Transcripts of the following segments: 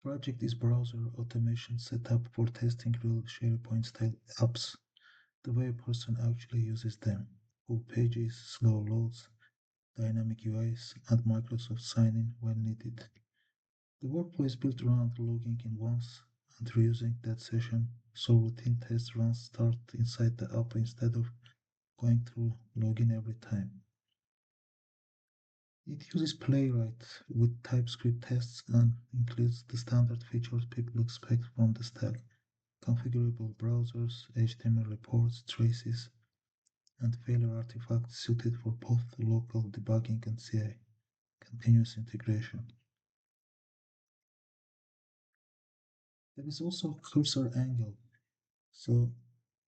Project is browser automation set up for testing real SharePoint-style apps, the way a person actually uses them. Full pages, slow loads, dynamic UIs, and Microsoft sign-in when needed. The workflow is built around logging in once and reusing that session, so routine test runs start inside the app instead of going through login every time. It uses Playwright with TypeScript tests and includes the standard features people expect from the stack: configurable browsers, HTML reports, traces, and failure artifacts suited for both local debugging and CI, continuous integration. There is also cursor angle, so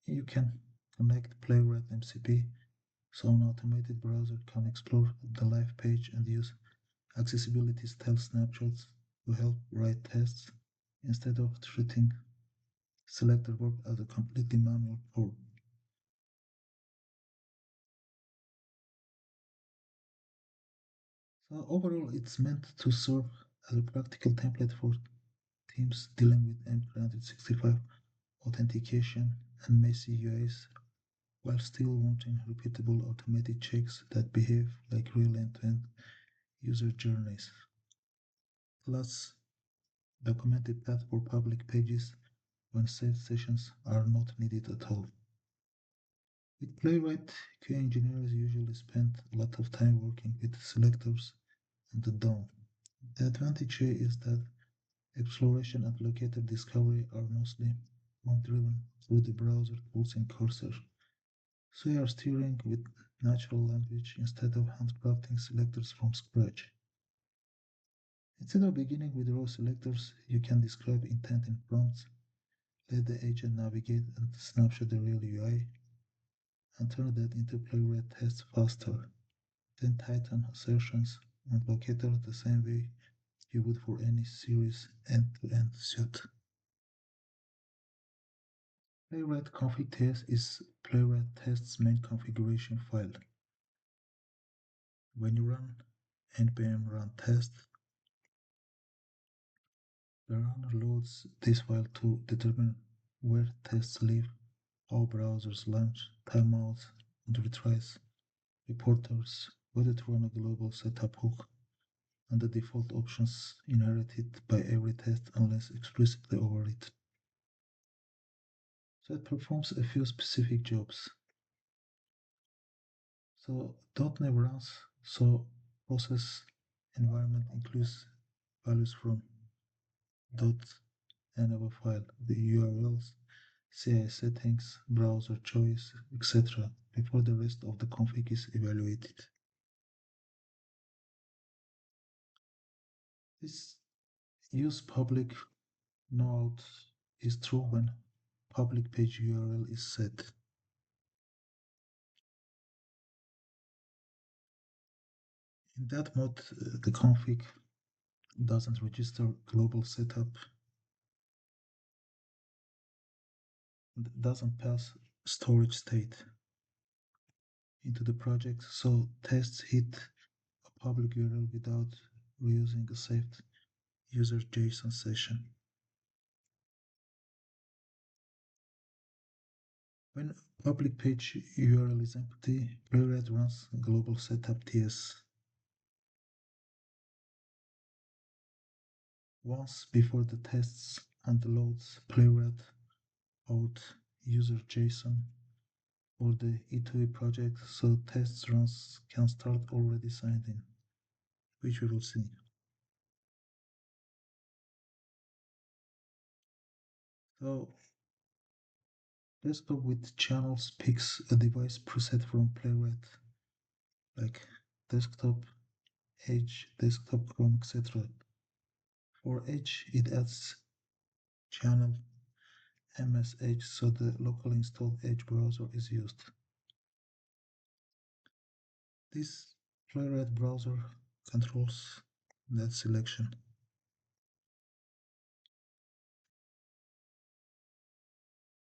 you can connect Playwright MCP so an automated browser can explore the live page and use accessibility style snapshots to help write tests instead of treating selector work as a completely manual form. So overall, it's meant to serve as a practical template for teams dealing with M365 authentication and messy UIs while still wanting repeatable automated checks that behave like real end-to-end user journeys. Plus, documented path for public pages when saved sessions are not needed at all. With Playwright, QA engineers usually spend a lot of time working with selectors and the DOM. The advantage here is that exploration and locator discovery are mostly driven through the browser tools and cursor, so you are steering with natural language instead of handcrafting selectors from scratch. Instead of beginning with raw selectors, you can describe intent in prompts, let the agent navigate and snapshot the real UI, and turn that into Playwright tests faster, then tighten assertions and locators the same way you would for any serious end-to-end suite. Playwright config.ts is Playwright Tests main configuration file. When you run npm run test, the runner loads this file to determine where tests live, how browsers launch, timeouts, and retries, reporters, whether to run a global setup hook, and the default options inherited by every test unless explicitly overwritten. So it performs a few specific jobs. So .NET runs, so process environment includes values from .enable file, the URLs, CI settings, browser choice, etc. before the rest of the config is evaluated. This use public no-auth is true when public page URL is set. In that mode, the config doesn't register global setup, and doesn't pass storage state into the project, so tests hit a public URL without reusing a saved user.json session. When public page URL is empty, Playwright runs global-setup.ts once before the tests and loads Playwright auth user.json for the E2E project, so tests runs can start already signed in, which we will see. So desktop with channels picks a device preset from Playwright, like desktop, Edge, desktop, Chrome, etc. For Edge, it adds channel MSH, so the locally installed Edge browser is used. This Playwright browser controls that selection.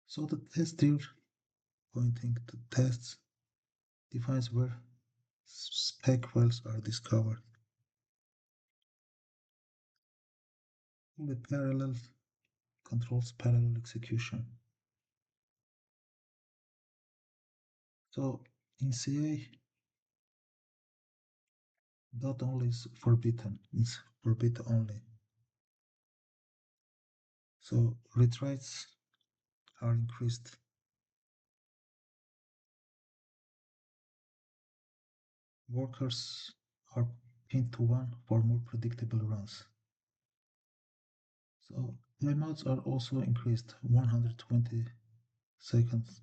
So the test here, pointing to tests, defines where spec files are discovered. The parallel controls parallel execution. So in CA, dot only is forbidden. It's forbid only. So retries are increased. Workers are pinned to 1 for more predictable runs. So timeouts are also increased, 120 seconds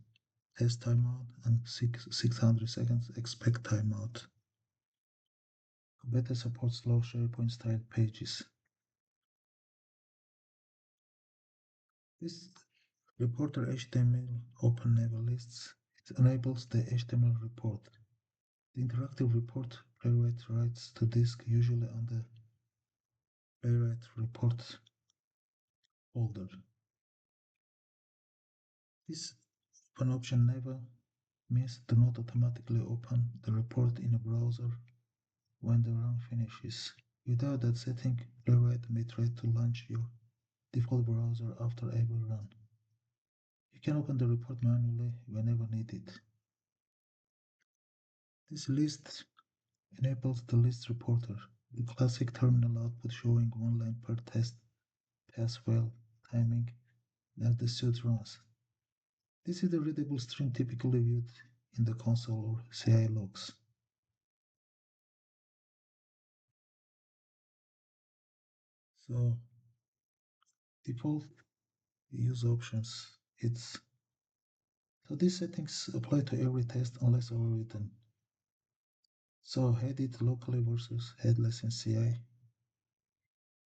test timeout and 600 seconds expect timeout. Better supports slow SharePoint-style pages. This reporter HTML open level lists. It enables the HTML report. The interactive report playwright writes to disk, usually on the playwright report folder. This open option never means do not automatically open the report in a browser when the run finishes. Without that setting, Playwright may try to launch your default browser after every run. You can open the report manually whenever needed. This list enables the list reporter, the classic terminal output showing one line per test, pass fail, timing, as the suite runs. This is the readable string typically viewed in the console or CI logs. So default use options. These settings apply to every test unless overwritten. So head it locally versus headless in CI.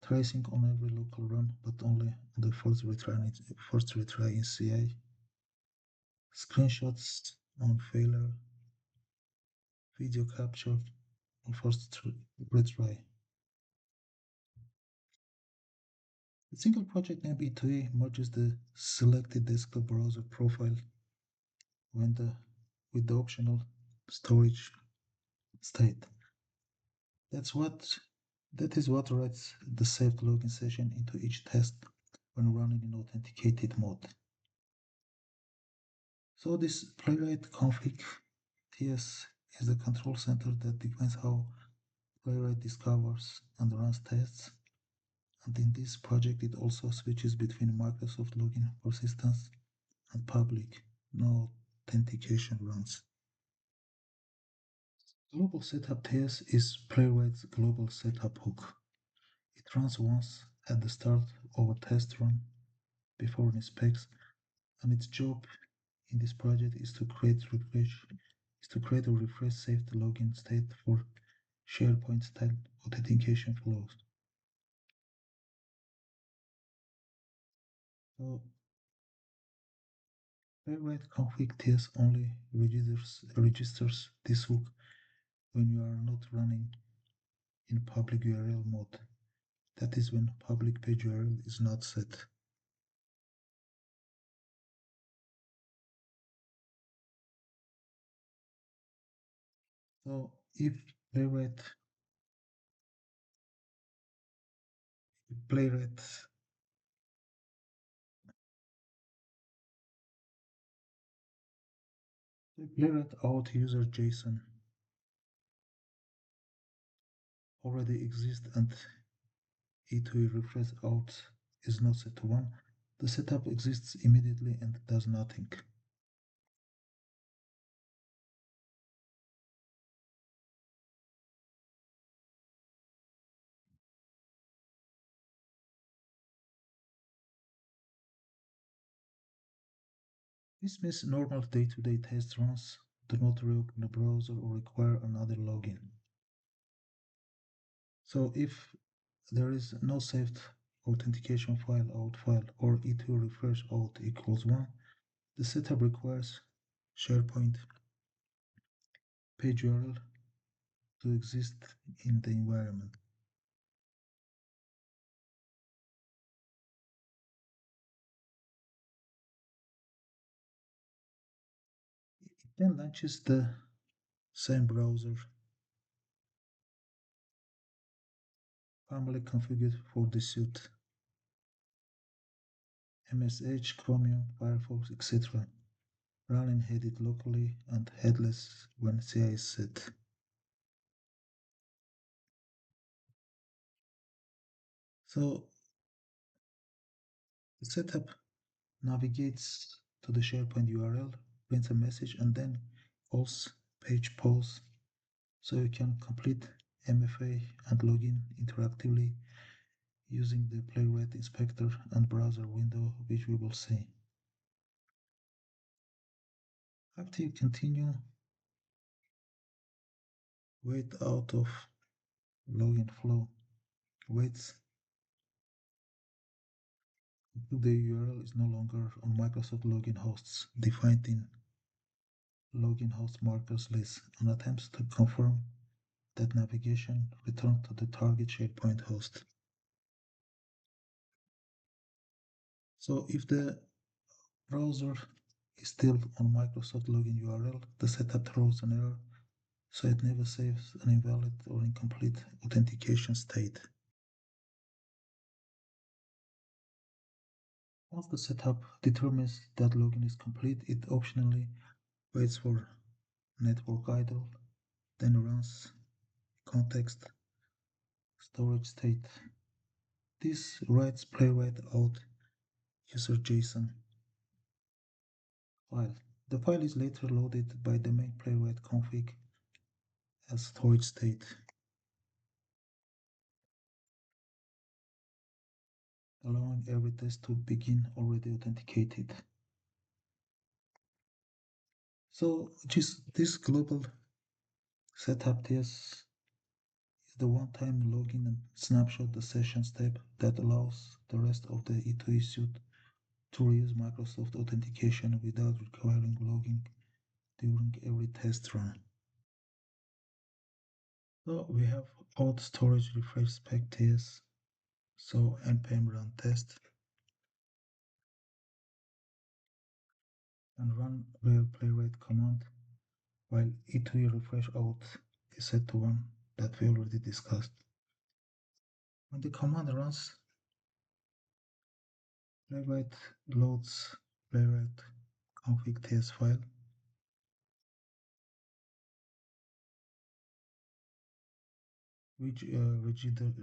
Tracing on every local run, but only on the first retry in CI. Screenshots on failure. Video capture on first retry. The single project name E2E merges the selected desktop browser profile with the optional storage state. That is what writes the saved login session into each test when running in authenticated mode. So this playwright config.ts is the control center that defines how Playwright discovers and runs tests. And in this project, it also switches between Microsoft login persistence and public, no authentication runs. Global-setup.ts is Playwright's global setup hook. It runs once at the start of a test run before it inspects, and its job in this project is to create a refresh saved login state for SharePoint-style authentication flows. So Playwright config.ts only registers this hook when you are not running in public URL mode. That is when public page URL is not set. So if Playwright Playwright Playwright auth user.json already exists and E2E refresh out is not set to 1, the setup exists immediately and does nothing. This means normal day-to-day test runs do not reopen the browser or require another login. So if there is no saved authentication file out file or E2 refresh out equals 1, the setup requires SharePoint page URL to exist in the environment. It then launches the same browser family configured for the suite. MSH, Chromium, Firefox, etc. Running headed locally and headless when CI is set. So the setup navigates to the SharePoint URL, prints a message, and then calls page pause so you can complete MFA and login interactively using the Playwright inspector and browser window, which we will see. After you continue, wait out of login flow, waits until the URL is no longer on Microsoft login hosts defined in login host markers list and attempts to confirm that navigation returned to the target SharePoint host. So if the browser is still on Microsoft login URL, the setup throws an error, so it never saves an invalid or incomplete authentication state. Once the setup determines that login is complete, it optionally waits for network idle, then runs context storage state. This writes playwright out user.json file. The file is later loaded by the main playwright config as storage state, allowing every test to begin already authenticated. So just this global setup test is the one-time login and snapshot the session step that allows the rest of the E2E suite to reuse Microsoft authentication without requiring logging during every test run. So we have auth-storage-refresh.spec.ts, so npm run test and run real playwright command while E2E refresh auth is set to 1 that we already discussed. When the command runs, Playwright loads playwright config.ts file, which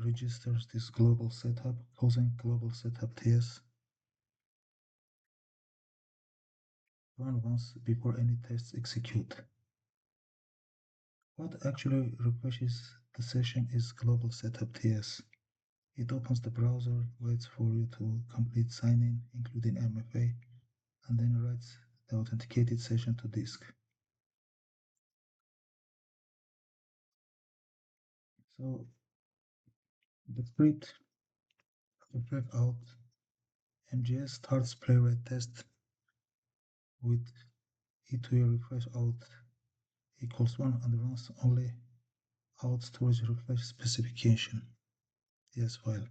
registers this global setup, causing global-setup.ts run once before any tests execute. What actually refreshes the session is global-setup.ts. It opens the browser, waits for you to complete sign-in, including MFA, and then writes the authenticated session to disk. So the script refresh out MGS starts playwright test with E2E refresh out equals 1 and runs only auth-storage-refresh specification TS file.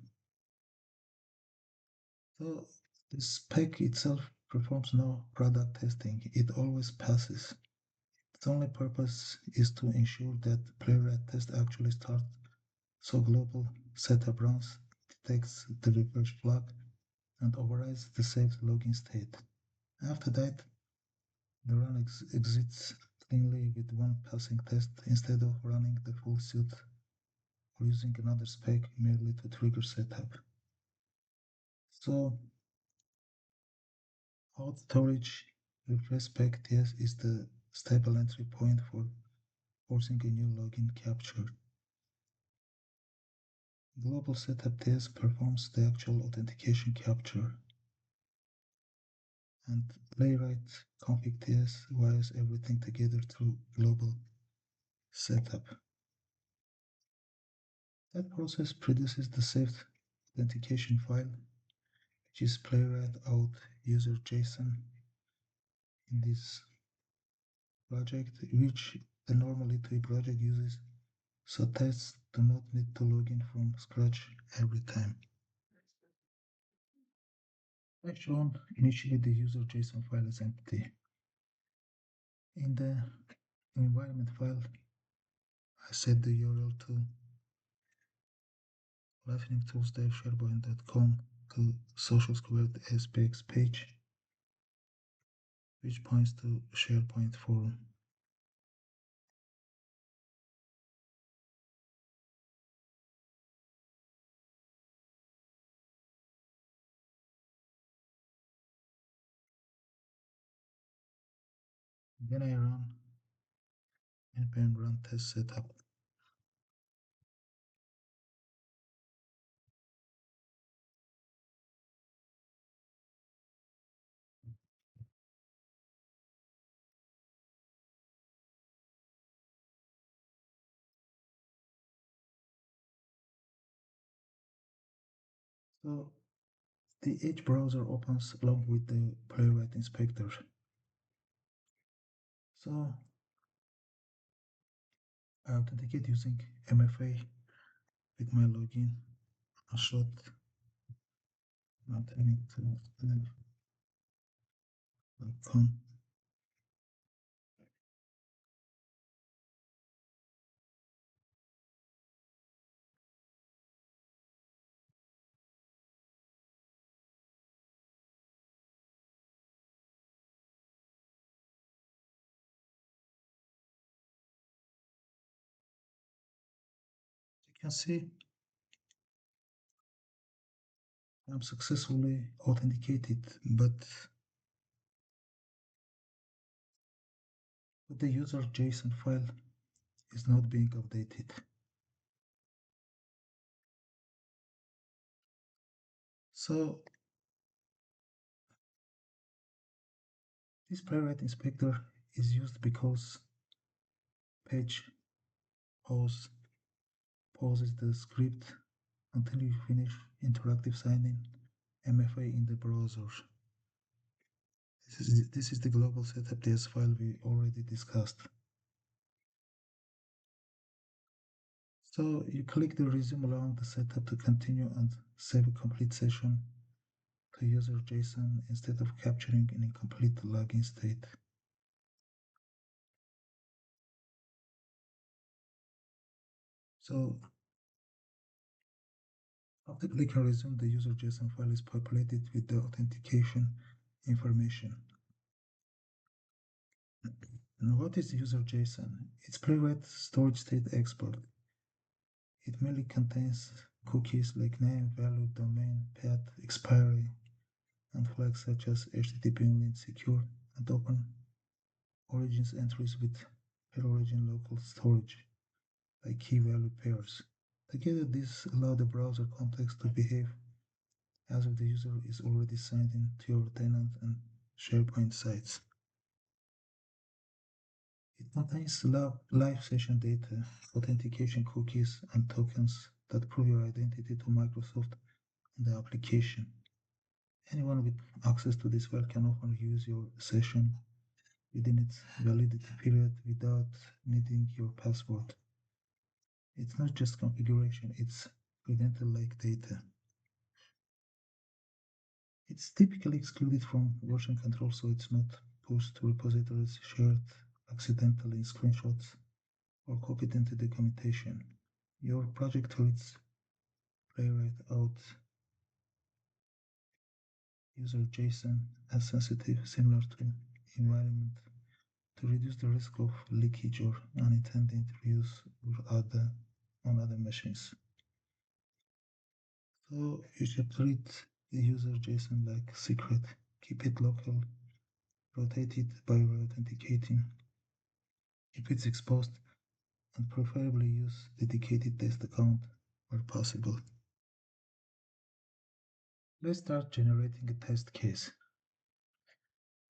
So the spec itself performs no product testing, it always passes. Its only purpose is to ensure that Playwright test actually starts, so global setup runs, detects the refresh flag, and overrides the saved login state. After that, the run exits cleanly with one passing test instead of running the full suite or using another spec merely to trigger setup. So auth-storage refresh spec.ts is the stable entry point for forcing a new login capture. Global setup.ts performs the actual authentication capture, and playwright config.ts wires everything together through global setup. That process produces the saved authentication file, which is playwright out user.json in this project, which the normal E2E project uses, so tests do not need to log in from scratch every time. As shown, initially the user.json file is empty. In the environment file, I set the URL to lightningtools.sharepoint.com local social squared aspects page, which points to SharePoint forum. Then I run npm run test setup. So the Edge browser opens along with the Playwright inspector. So I authenticate using MFA with my login, a shot, maintaining to you can see I'm successfully authenticated, but the user JSON file is not being updated. So this Playwright inspector is used because page pause pauses the script until you finish interactive signing MFA in the browser. This is the global-setup.ts file we already discussed. So you click the resume allowing the setup to continue and save a complete session to user JSON instead of capturing an incomplete login state. So after clicking resume, the user JSON file is populated with the authentication information. And what is user JSON? It's Playwright storage state export. It mainly contains cookies like name, value, domain, path, expiry, and flags such as HTTP only secure and open origins entries with pair origin local storage like key value pairs. Together, these allow the browser context to behave as if the user is already signed in to your tenant and SharePoint sites. It contains live session data, authentication cookies, and tokens that prove your identity to Microsoft and the application. Anyone with access to this file can often use your session within its validity period without needing your password. It's not just configuration, it's credential-like data. It's typically excluded from version control, so it's not pushed to repositories, shared accidentally in screenshots, or copied into documentation. Your project treats Playwright out user JSON as sensitive, similar to environment, to reduce the risk of leakage or unintended reuse on other machines. So you should treat the user JSON like secret, keep it local, rotate it by authenticating if it's exposed, and preferably use dedicated test account where possible. Let's start generating a test case.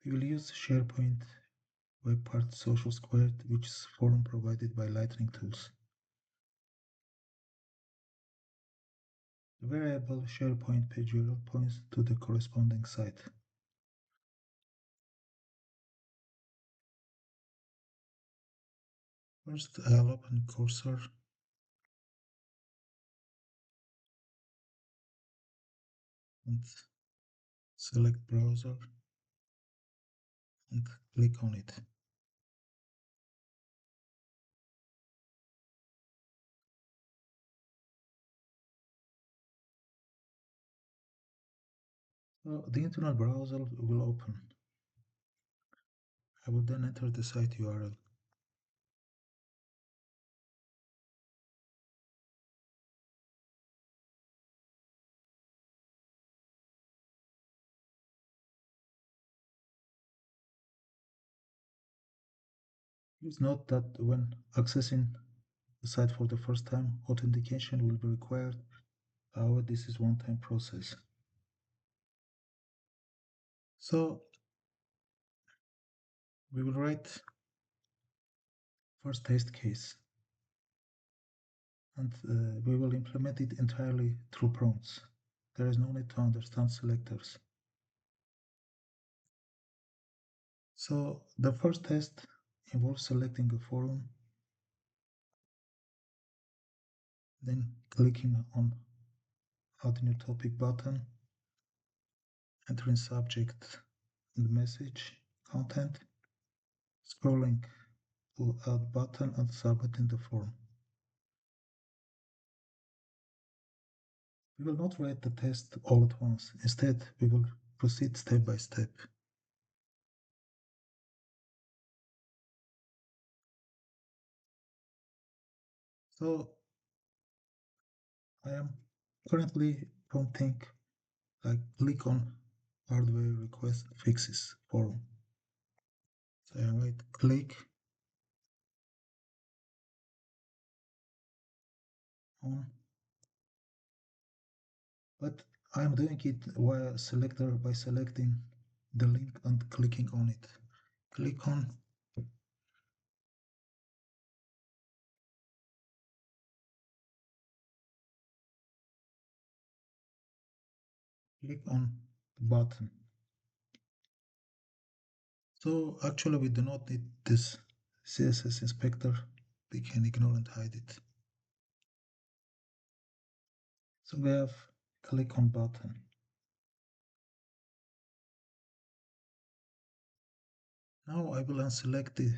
We will use SharePoint web part social squared, which is forum provided by Lightning Tools. The variable SharePoint page URL points to the corresponding site. First, I'll open Cursor and select browser and click on it. So the internal browser will open. I will then enter the site URL. Please note that when accessing the site for the first time, authentication will be required. However, this is one-time process. So we will write first test case, and we will implement it entirely through prompts. There is no need to understand selectors. So the first test involves selecting a forum, then clicking on Add New Topic button, entering subject and message content, scrolling to Add button and submitting the form. We will not write the test all at once. Instead, we will proceed step by step. So I am currently prompting like click on hardware request fixes forum. So I right click on, but I'm doing it via selector by selecting the link and clicking on it. Click on, click on the button. So actually we do not need this CSS inspector. We can ignore and hide it. So we have click on button. Now I will unselect it.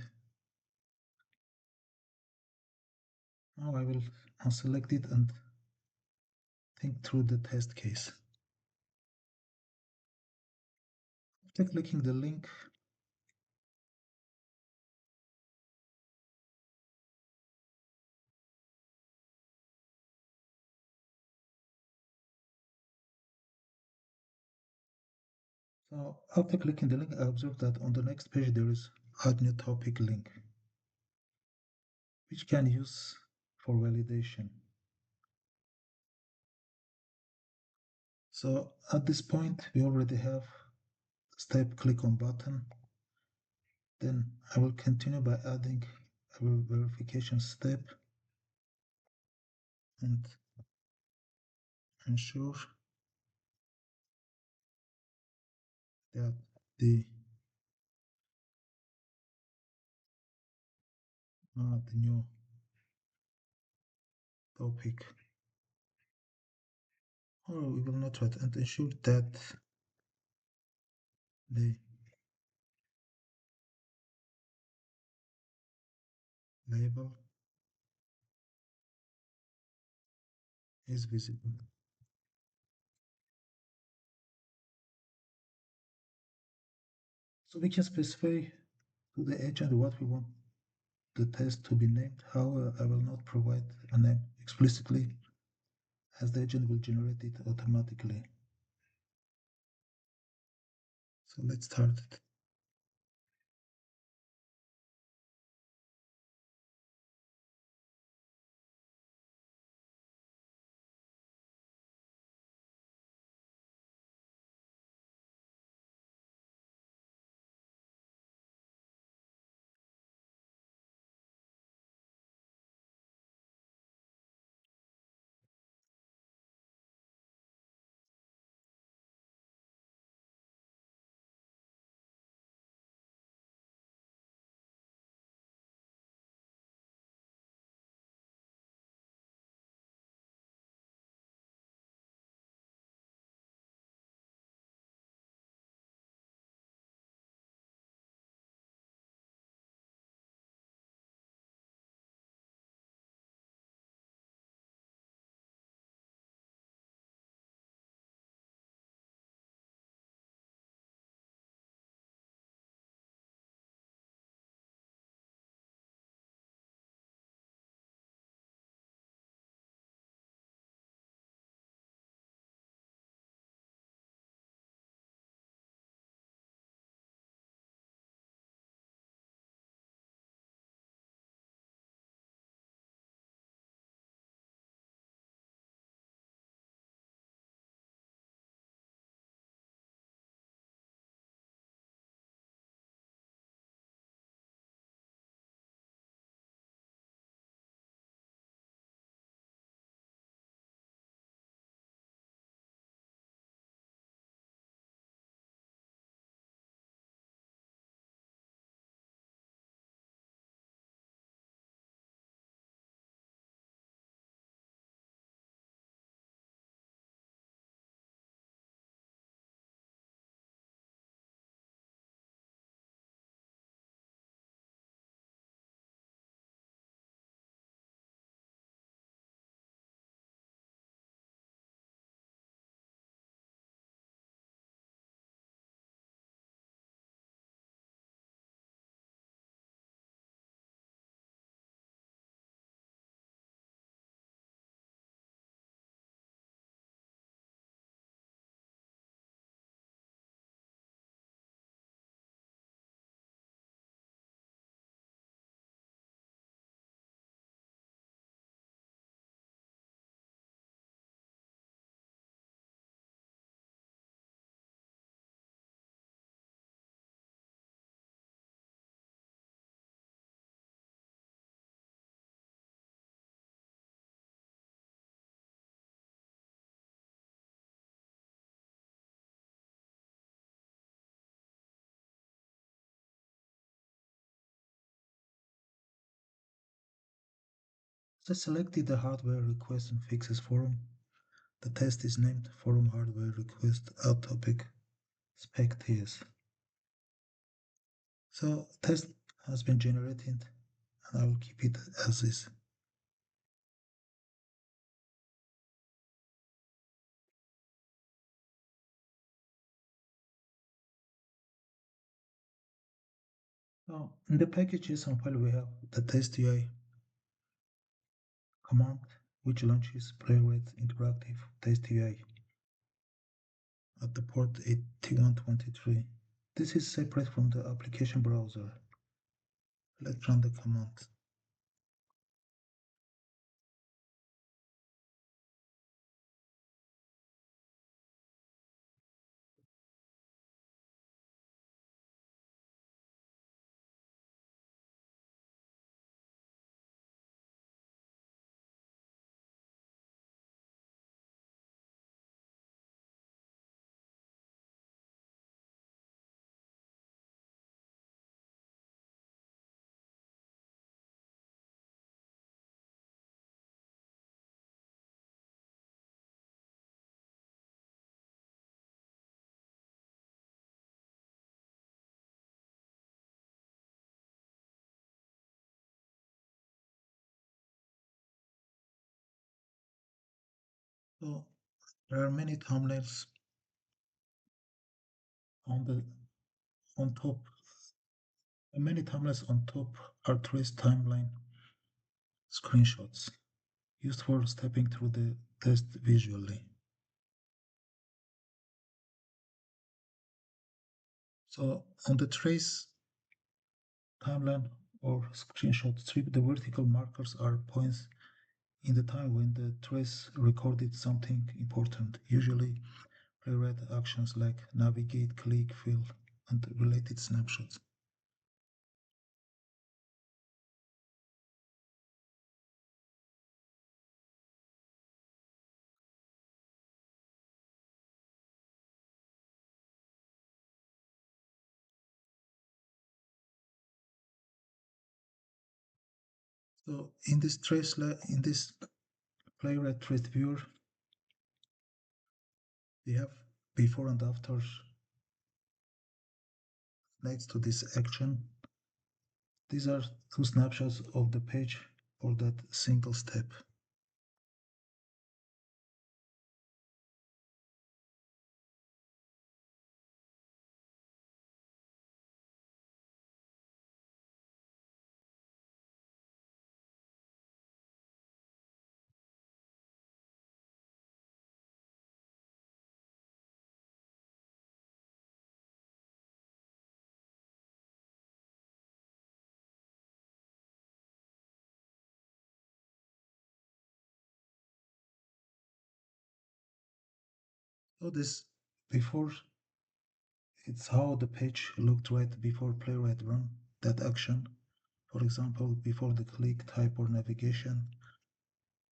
Now I will unselect it and think through the test case. After clicking the link, so after clicking the link, I observe that on the next page there is add new topic link, which can use for validation. So at this point, we already have step click on button. Then I will continue by adding a verification step and ensure that the new topic, or we will not write, and ensure that the label is visible. So we can specify to the agent what we want the test to be named. However, I will not provide a name explicitly, as the agent will generate it automatically. So let's start it. So I selected the hardware request and fixes forum. The test is named forum hardware request out topic spec.ts. So test has been generated and I will keep it as is. Now in the package.json file we have the test UI command which launches Playwright interactive test UI at the port 8123. This is separate from the application browser. Let's run the command. So there are many thumbnails on the on top. Many thumbnails on top are trace timeline screenshots used for stepping through the test visually. So on the trace timeline or screenshot strip, the vertical markers are points in the time when the trace recorded something important, usually Playwright actions like navigate, click, fill, and related snapshots. So in this Playwright trace viewer, we have before and after next to this action. These are two snapshots of the page for that single step. So this before, it's how the page looked right before Playwright run that action. For example, before the click, type, or navigation,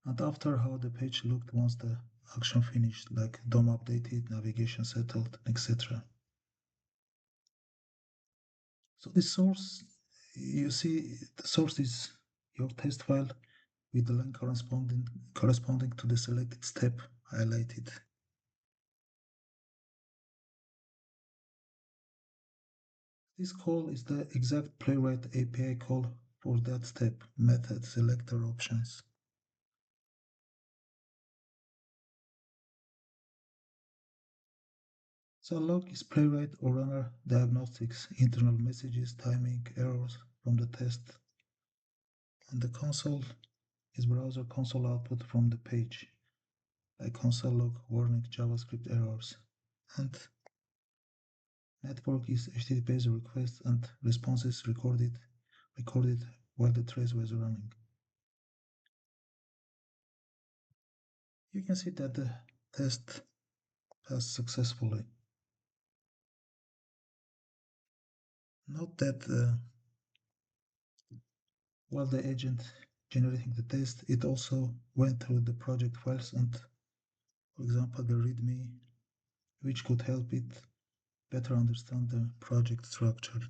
and after how the page looked once the action finished, like DOM updated, navigation settled, etc. So the source, you see, the source is your test file with the line corresponding to the selected step highlighted. This call is the exact Playwright API call for that step, method, selector options. So log is Playwright or runner diagnostics, internal messages, timing, errors from the test. And the console is browser console output from the page, like console log, warning, JavaScript errors. And network is HTTP requests and responses recorded while the trace was running. You can see that the test passed successfully. Note that while the agent generating the test, it also went through the project files and, for example, the README, which could help it better understand the project structure.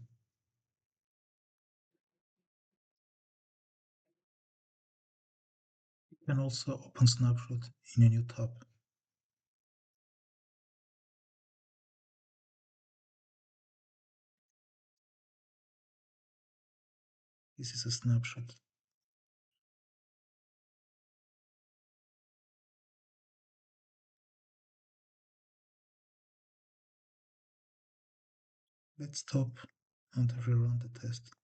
You can also open snapshot in a new tab. This is a snapshot. Let's stop and rerun the test.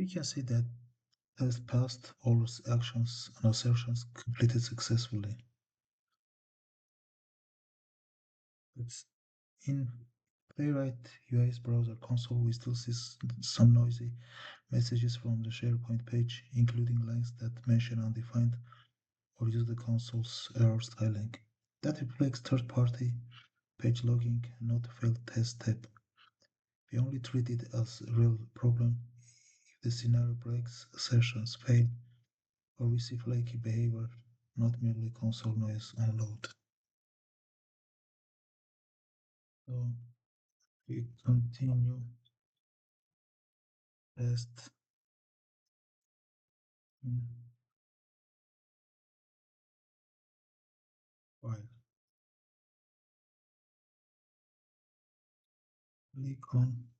We can see that test passed, all actions and assertions completed successfully. But in Playwright UI's browser console, we still see some noisy messages from the SharePoint page, including lines that mention undefined or use the console's error styling. That reflects third-party page logging, not failed test step. We only treat it as a real problem if the scenario breaks, assertions fail, or we see flaky behavior, not merely console noise on load. So we continue test in file. Click on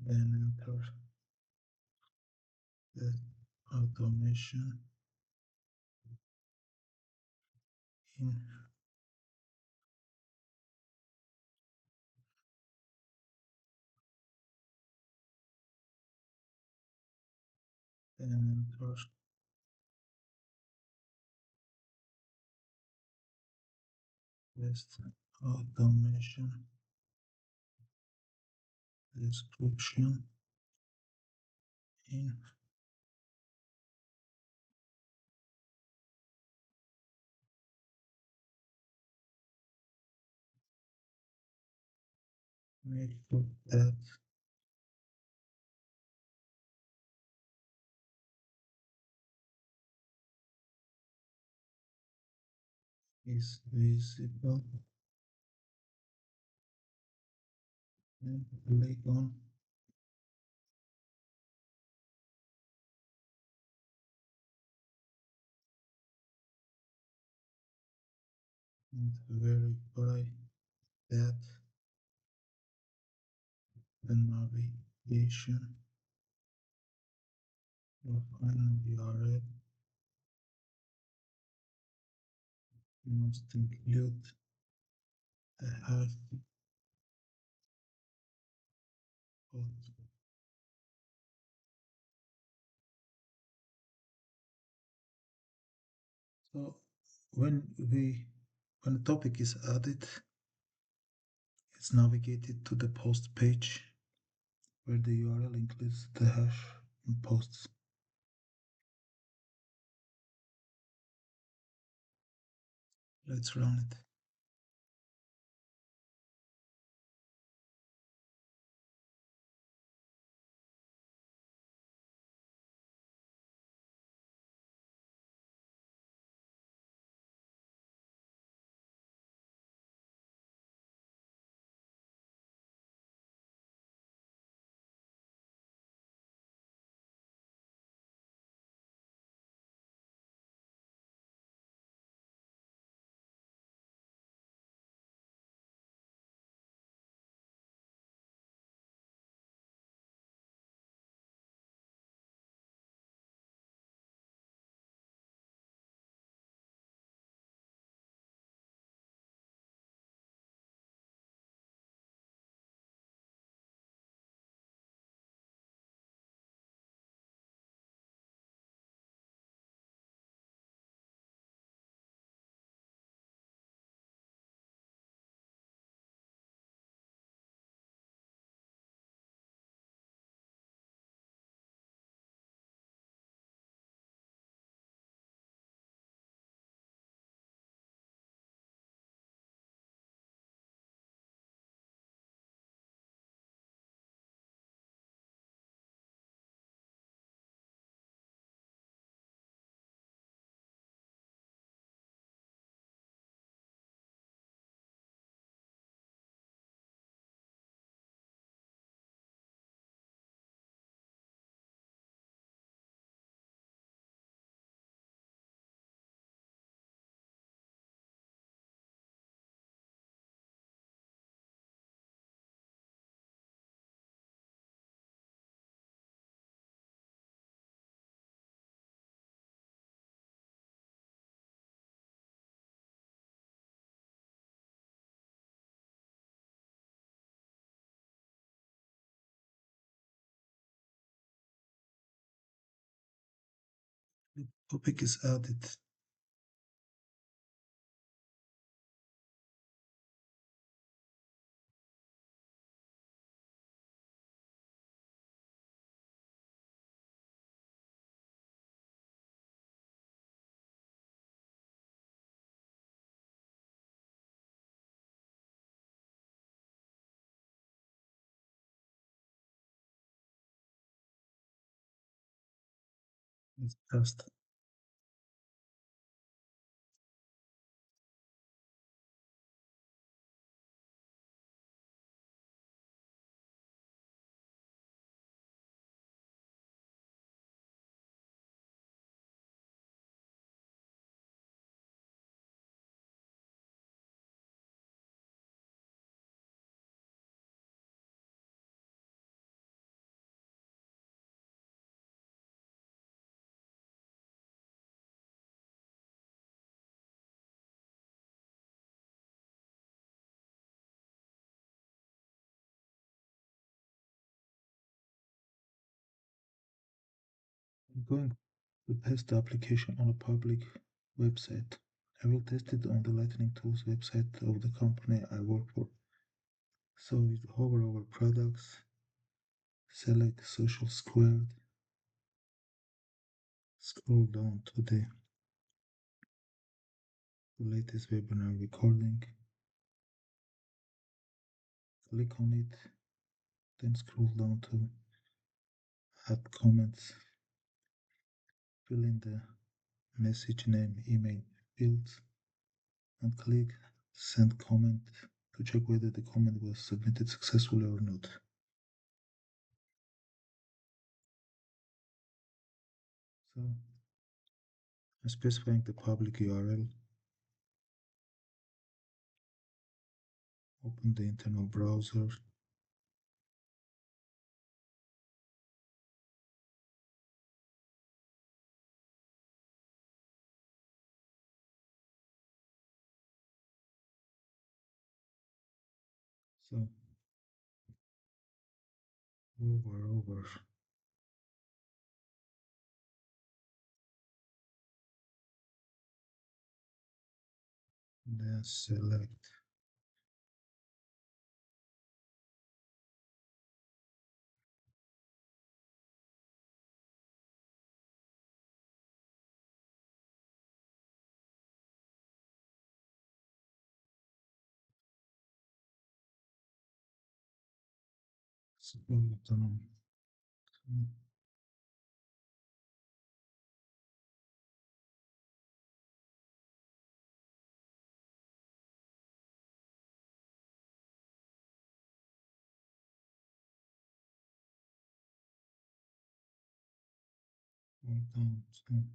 then enter the automation in then enter test automation description in make sure that is visible and click on and verify that the navigation of final URL must include the hash code. So when when a topic is added, it's navigated to the post page where the URL includes the hash and posts. Let's run it. Topic is added. It's test. I'm going to test the application on a public website. I will test it on the Lightning Tools website of the company I work for. So we hover over products, select social squared, scroll down to the latest webinar recording, click on it, then scroll down to add comments, fill in the message name, email fields, and click send comment to check whether the comment was submitted successfully or not. So I'm specifying the public URL, open the internal browser, so over, then select scroll down to scroll down to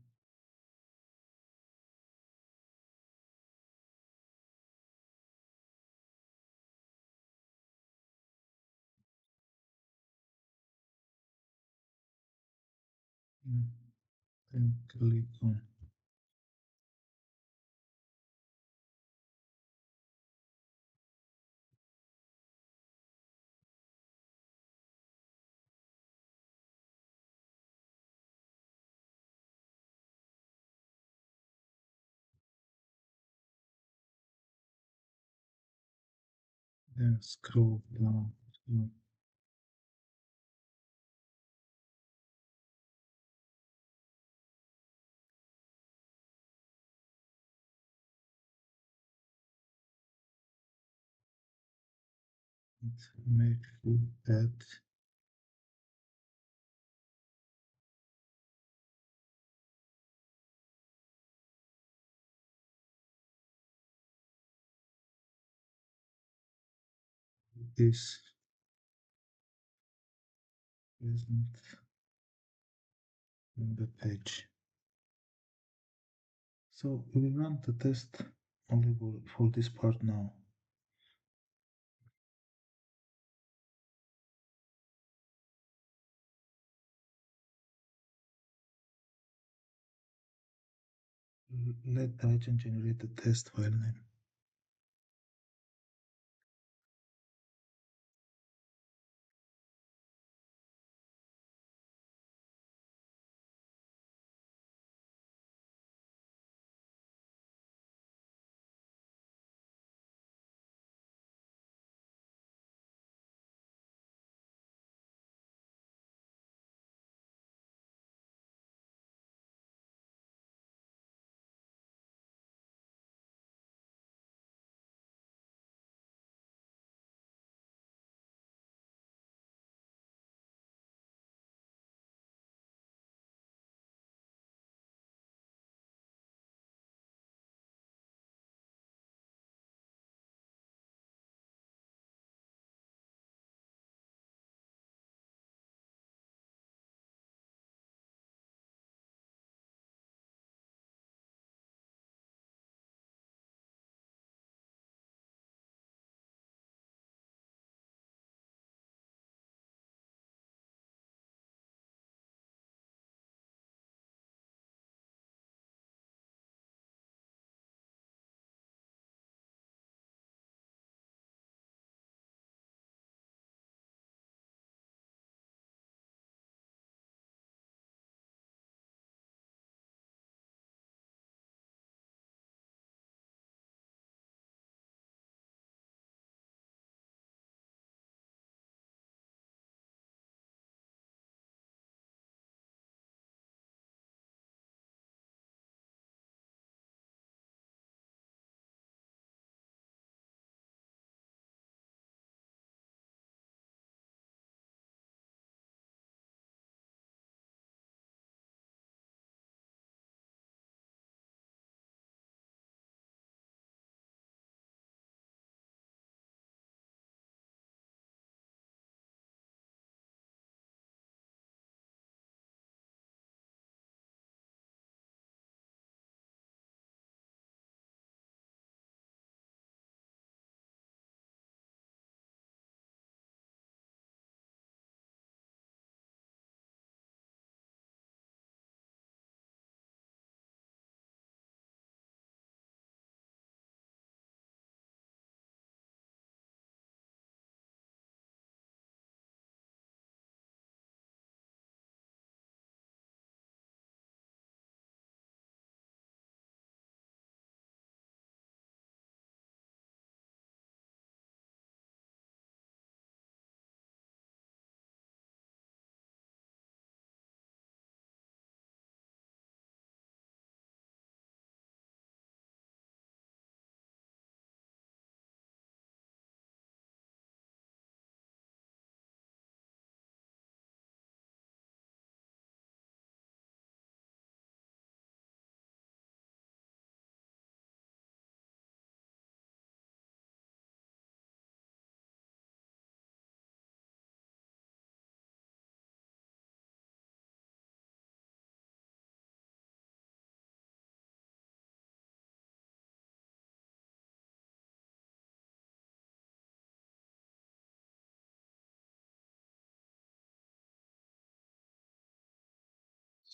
then click on then scroll down to make sure that this isn't on the page. So we will run the test only for this part now. Let the agent generate the test file name.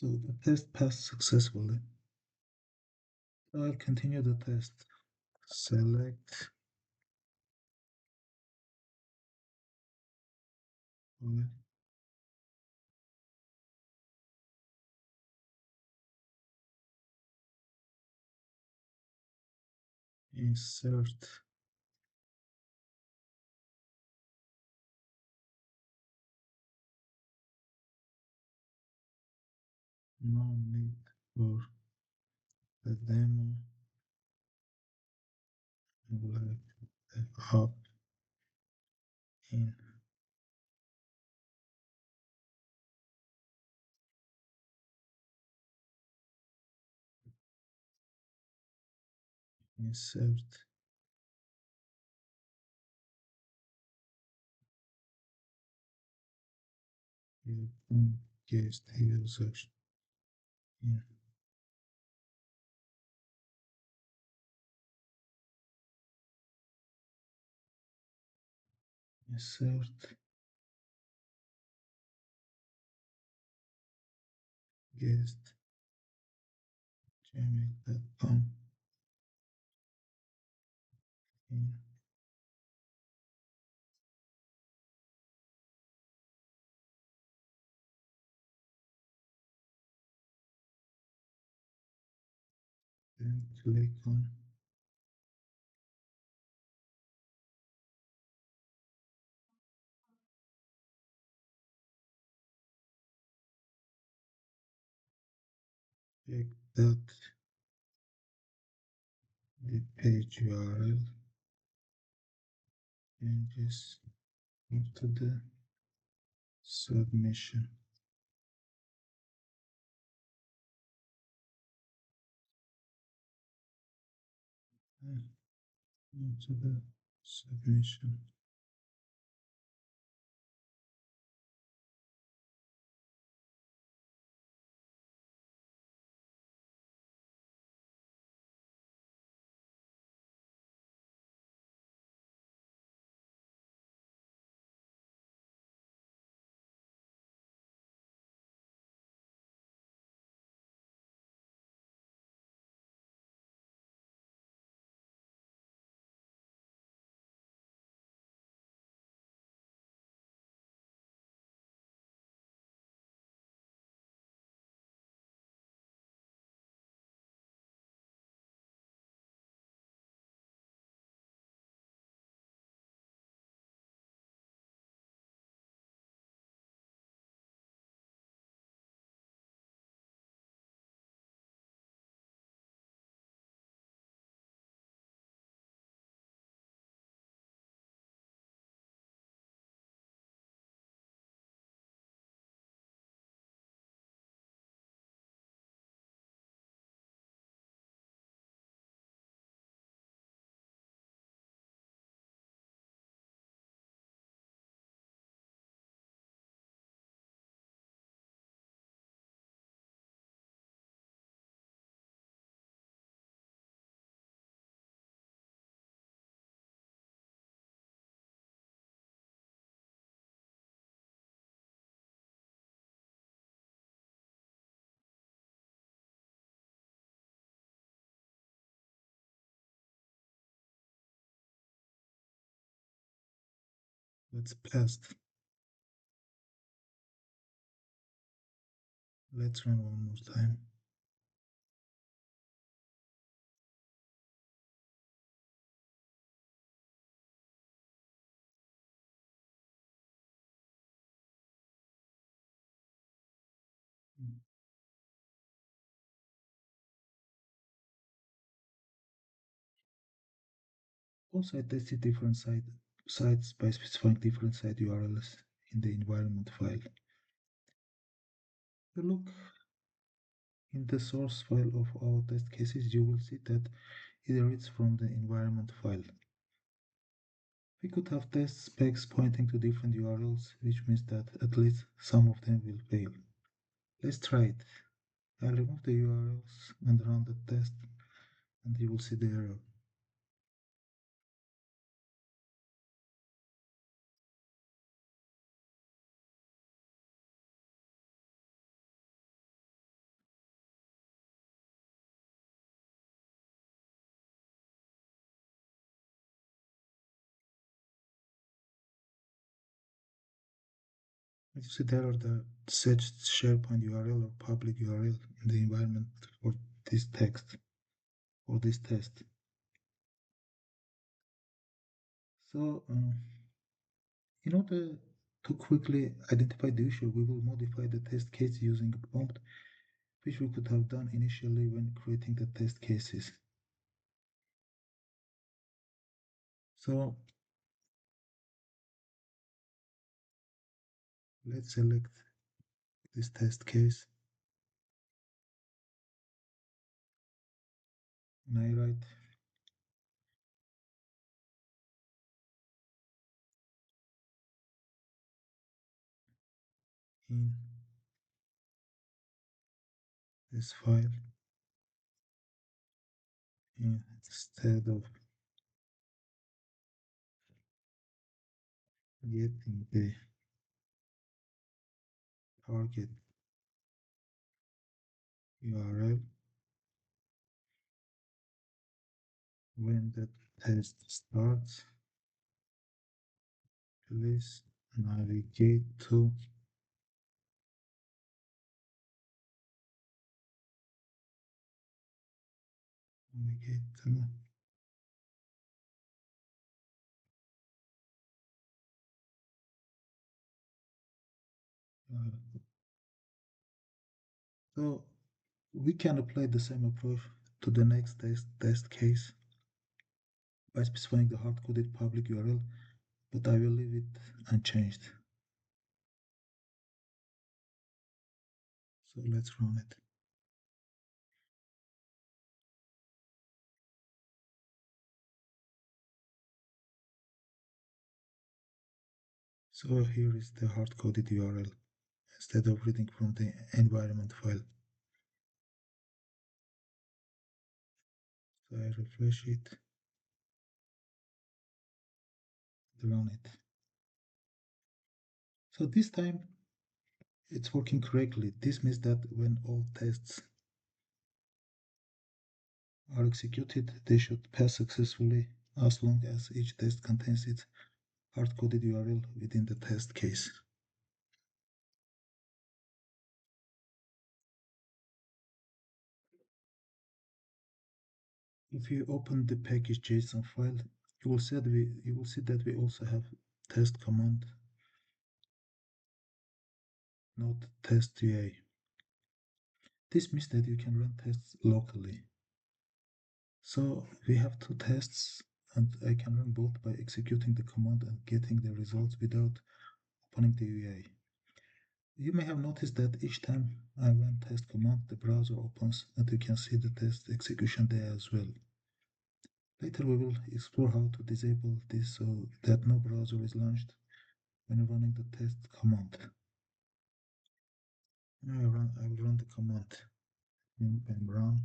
So the test passed successfully. I'll continue the test. Select file, insert no need for the demo like the app in insert your guest users in insert guest gmail.com in then click on check that the page URL changes into the submission. Into the submission. Let's paste. Let's run one more time. Also, I tested different sites by specifying different site URLs in the environment file. If you look in the source file of our test cases, you will see that it reads from the environment file. We could have test specs pointing to different URLs, which means that at least some of them will fail. Let's try it. I'll remove the URLs and run the test, and you will see the error. You see there are the set SharePoint URL or public URL in the environment for this text or this test. So in order to quickly identify the issue, we will modify the test case using a prompt, which we could have done initially when creating the test cases. So let's select this test case and I write in this file instead of getting the target URL when the test starts, please navigate to navigate to so we can apply the same approach to the next test case by specifying the hard-coded public URL, but I will leave it unchanged. So let's run it. So here is the hard-coded URL instead of reading from the environment file. So I refresh it, run it. So this time it's working correctly. This means that when all tests are executed, they should pass successfully as long as each test contains its hard-coded URL within the test case. If you open the package.json file, you will see that we also have test command, not test UA. This means that you can run tests locally. So we have two tests, and I can run both by executing the command and getting the results without opening the UA. You may have noticed that each time I run test command, the browser opens and you can see the test execution there as well. Later we will explore how to disable this so that no browser is launched when running the test command. Now I will run the command and run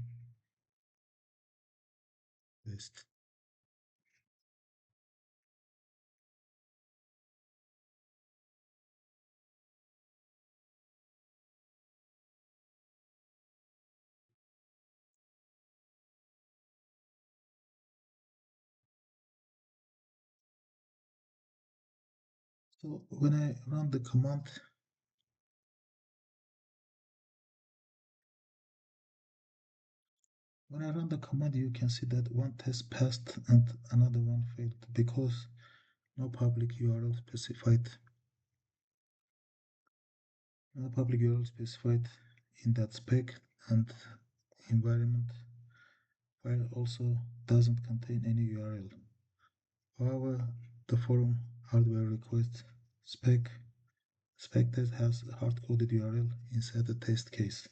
test. So when I run the command, you can see that one test passed and another one failed because no public URL specified. No public URL specified in that spec, and environment file also doesn't contain any URL. However, the forum hardware request spec test has a hard-coded URL inside the test case.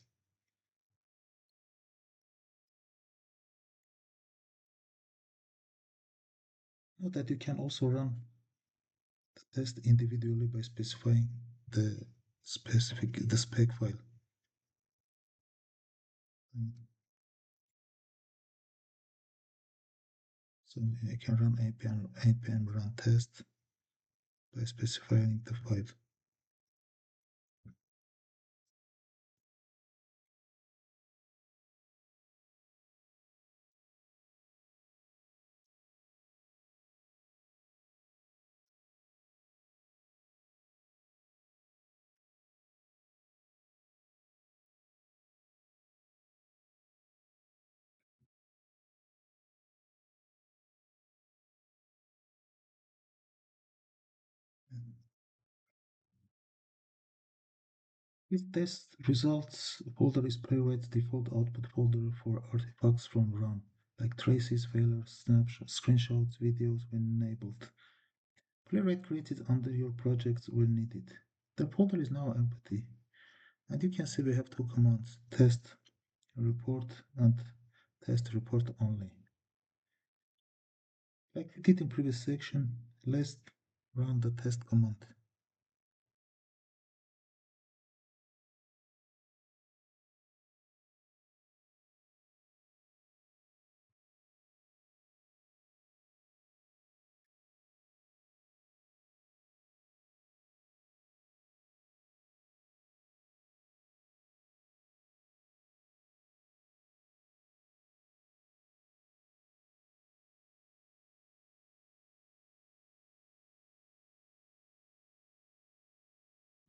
Note that you can also run the test individually by specifying the spec file. So I can run npm run test by specifying the file. This test results folder is Playwright's default output folder for artifacts from run, like traces, failures, snapshots, screenshots, videos when enabled. Playwright created under your projects when needed. The folder is now empty, and you can see we have two commands, test report and test report only. Like we did in previous section, let's run the test command.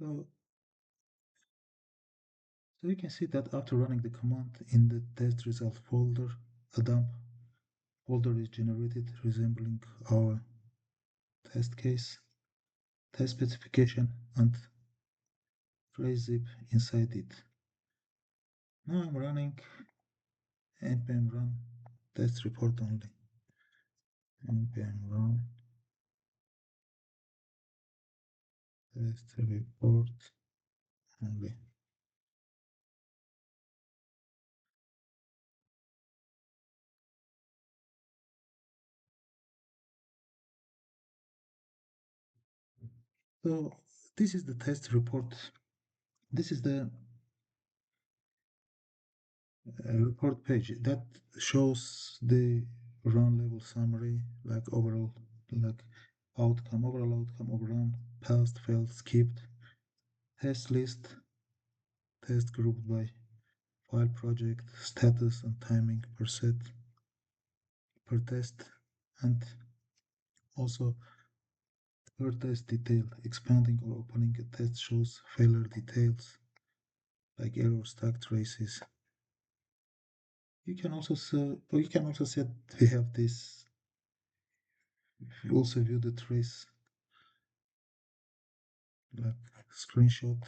So, so you can see that after running the command in the test result folder, a dump folder is generated resembling our test case, test specification, and trace zip inside it. Now I'm running npm run test report only. npm run test report only. So this is the test report. This is the report page that shows the run level summary, like overall, like outcome, overall outcome, overrun, passed, failed, skipped, test list, test grouped by file project, status and timing per set, per test, and also per test detail, expanding or opening a test shows failure details like error stack traces. You can also set we have this. You also view the trace like screenshot,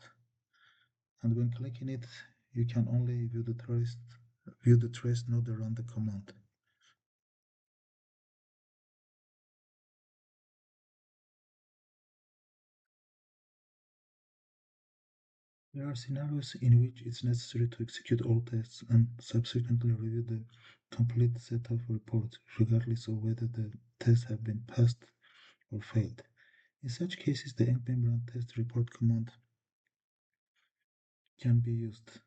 and when clicking it, you can only view the trace, not the run the command. There are scenarios in which it's necessary to execute all tests and subsequently review the complete set of reports, regardless of whether the tests have been passed or failed. In such cases, the npm run test report command can be used.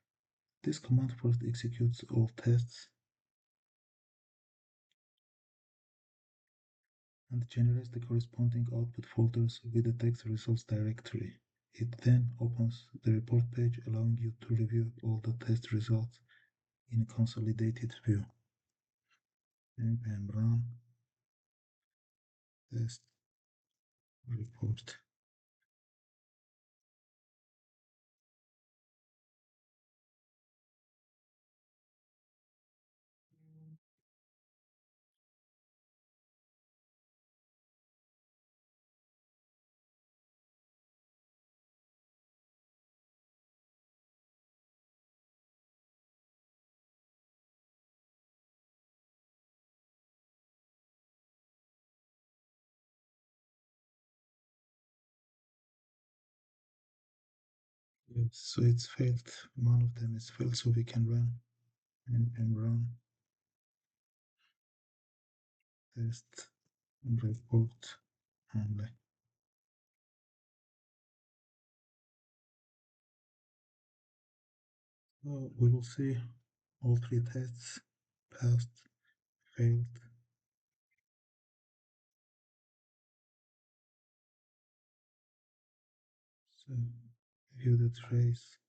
This command first executes all tests and generates the corresponding output folders with the test results directory. It then opens the report page, allowing you to review all the test results in a consolidated view. npm run test report. Yes, so it's failed. One of them is failed, so we can run npm run test report only. So we will see all three tests passed, failed. So view the trace.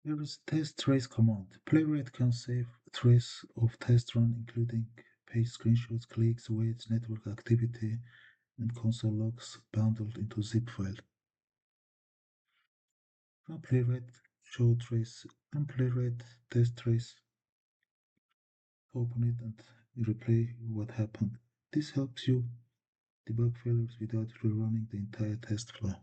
There is test trace command. Playwright can save a trace of test run, including page screenshots, clicks, waits, network activity, and console logs bundled into zip file. Run playwright show trace and playwright test trace. Open it and replay what happened. This helps you debug failures without rerunning the entire test flow.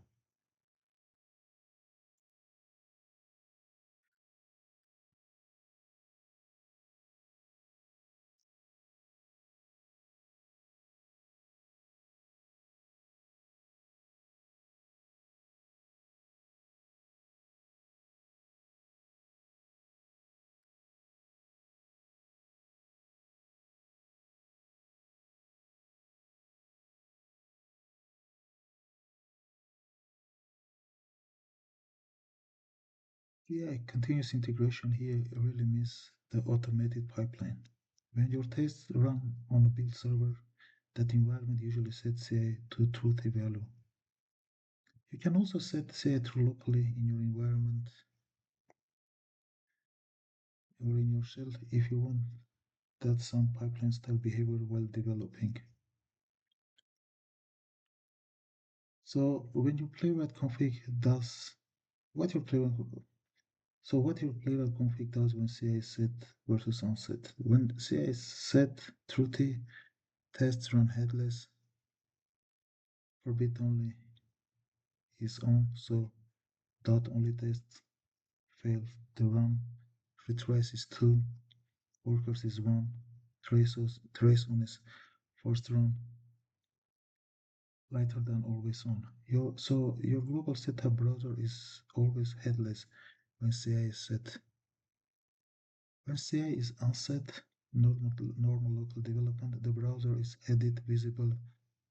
Yeah, continuous integration here really means the automated pipeline. When your tests run on a build server, that environment usually sets CI to truthy value. You can also set CI true locally in your environment or in your shell if you want that some pipeline style behavior while developing. So when your playwright config does what your playwright what your playwright config does when CI is set versus unset. When CI is set truthy, tests run headless, for bit only is on, so dot only tests fail to run. Retries is 2, workers is 1, trace on is first run, lighter than always on. Your global setup browser is always headless when CI is set. When CI is unset, normal local development, the browser is edit visible,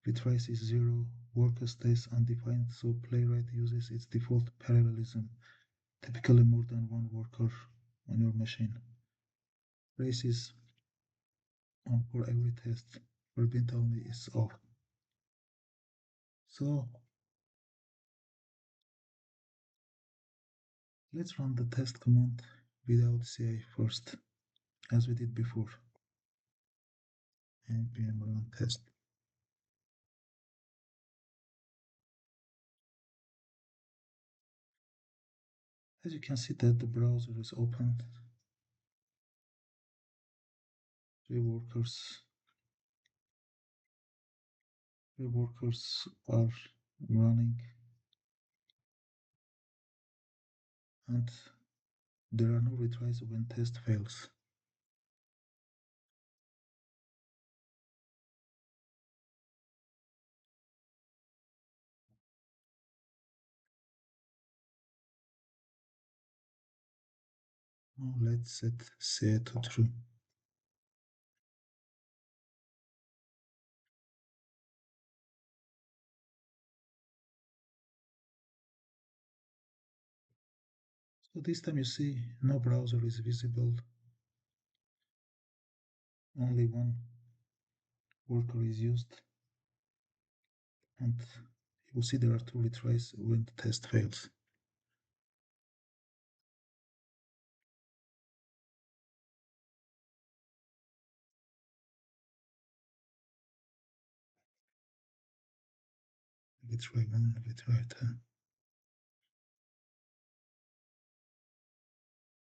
retries is 0, worker stays undefined, so Playwright uses its default parallelism, typically more than one worker on your machine. Trace is on for every test, where bit only is off. So let's run the test command without CI first, as we did before. npm run test. As you can see that the browser is open. 3 workers. 3 workers are running, and there are no retries when test fails. Now let's set CI to true. So this time you see no browser is visible, only one worker is used, and you will see there are 2 retries when the test fails. Retry 1, retry 10.